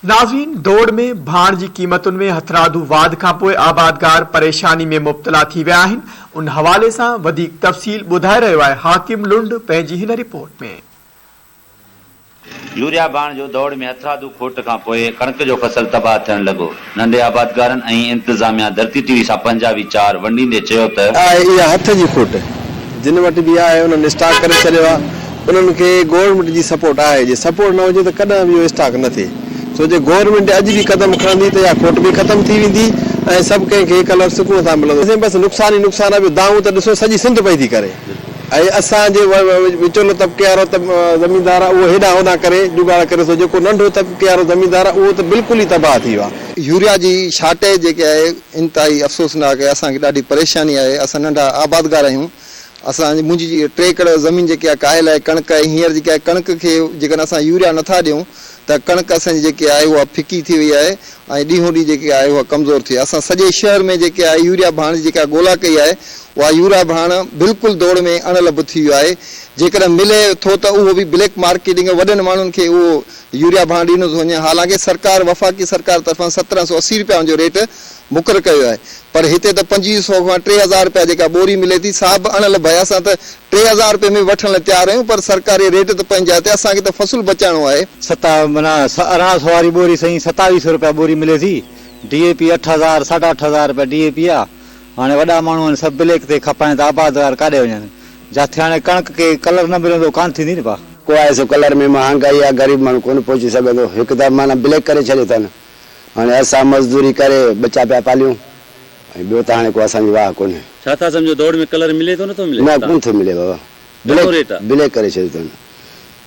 नाज़रीन, दौड़ में भाण जी क़ीमतुनि में हथरादू वाध खां पोइ आबादगार परेशानी में मुब्तला थी विया आहिनि। उन हवाले सां वधीक तफ़सील ॿुधाए रहियो आहे हाकिम लुंड पंहिंजी हिन रिपोर्ट में। यूरिया बाण जो दौड़ में हथरादू खोट खां पोइ कणक जो फसल तबाह थियण लॻो। नंढे आबादगारनि ऐं इंतज़ामिया धरती टीवी सां पंजाबी 4 वंडींदे चयो त इहा हथ जी खोट जिन वटि बि आहे उन्हनि स्टॉक करे छॾियो आहे। उन्हनि खे गवर्नमेंट जी सपोर्ट आहे। जे सपोर्ट न हुजे त कॾहिं बि इहो स्टॉक न थिए। छो जे गवर्नमेंट अॼु बि क़दम खणंदी त इहा खोट बि ख़तमु थी वेंदी ऐं सभु कंहिंखे कलर सुकून सां मिलंदो। बसि नुक़सान ई नुक़सान आहे। दाऊं त ॾिसो सॼी सिंध पई थी करे ऐं असांजे विचोलो तबिके वारो ज़मीनदार आहे उहो हेॾां होॾां करे जुगाड़ करे थो। जेको नंढो तबिके वारो ज़मीनदार आहे उहो त बिल्कुलु ई तबाह थी वियो आहे। यूरिया जी शार्टेज जेके आहे इंतिहाई अफ़सोसनाक आहे। असांखे ॾाढी परेशानी आहे। असां नंढा आबादगार आहियूं। मुंहिंजी 3 एकड़ ज़मीन जेकी आहे कायल आहे कणक आहे। हींअर जेकी आहे कणक खे जेकॾहिं असां यूरिया नथा ॾियूं त कणक असांजी जेकी आहे उहा फिकी थी वई आहे ऐं ॾींहों ॾींहुं जेकी आहे उहा कमज़ोर थी। असां सॼे शहर में जेके आहे यूरिया भाण जी जेका ॻोल्हा कई आहे उहा यूरिया भाण बिल्कुलु दौड़ में अणलभ थी वियो आहे। जेकॾहिं मिले थो त उहो बि ब्लैक मार्केटिंग वॾनि माण्हुनि खे उहो यूरिया भाण ॾिनो थो वञे। हालांकि सरकार वफ़ाक़ी सरकार तरफ़ां 1780 रुपया जो रेट मुक़ररु कयो आहे, पर हिते त 2500 खां 3000 रुपया जेका बोरी मिले थी सा बि अणलभ आहे। असां त 3000 रुपये में वठण लाइ तयारु आहियूं, पर सरकारी रेट त पंहिंजा हिते असांखे त फ़सुल बचाइणो आहे। 1800 वारी बोरी साईं 2700 रुपया बोरी मिले थी। DAP 8000 8.5 रुपया DAP आहे। हाणे वॾा माण्हू आहिनि सभु ब्लैक ते खपाइनि त आबादगार काॾे वञनि। जिथे हाणे कणक खे कलर न मिलंदो कान थींदी न पा। को आहे सो कलर में महांगाई आहे। ग़रीब माण्हू कोन पहुची सघंदो। हिकदमि माना ब्लैक करे छॾियो अथनि। हाणे असां मज़दूरी करे बचा पिया पालियूं ऐं ॿियो त हाणे को असांजी वाह कोन्हे। छा था सम्झो दौड़ में कलर मिले थो नथो मिले? न कोन थो मिले बाबा। ब्लैक करे छॾियो अथनि।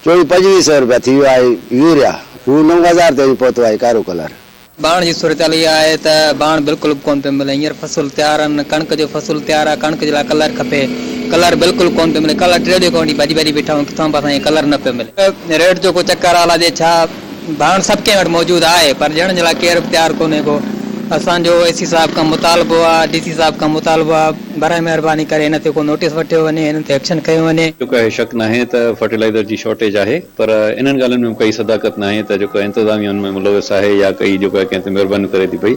24-2500 रुपया थी वियो आहे यूरिया। हू 9000 ते पहुतो आहे कारो कलर। बाण जी सूरत इहा आहे त बाण बिल्कुलु कोन पियो मिले। हींअर फसल तयारु आहिनि। कणक जो फसल तयारु आहे। कणक जे लाइ कलर खपे। कलर बिल्कुलु कोन पियो मिले। कलर 3 ॾींहं खां वठी भॼी बीठा आहियूं किथां बि असांखे कलर न पियो मिले। रेट जो को चक्कर आला जे छा बाण सभु कंहिं वटि मौजूदु आहे, पर ॾियण जे लाइ केरु बि तयारु कोन्हे को। असांजो AC साहिब खां मुतालबो आहे, DC साहिब खां मुतालबो आहे, बराए महिरबानी करे हिन ते को नोटिस वठियो वञे, हिन ते एक्शन कयो वञे। जेको आहे शक न आहे त फर्टिलाइज़र जी शॉर्टेज आहे, पर इन्हनि ॻाल्हियुनि में काई सदाकत न आहे त जेको इंतज़ामिया हुन में मुलविस आहे या कई जेको आहे कंहिं ते महिरबानी करे थी पई।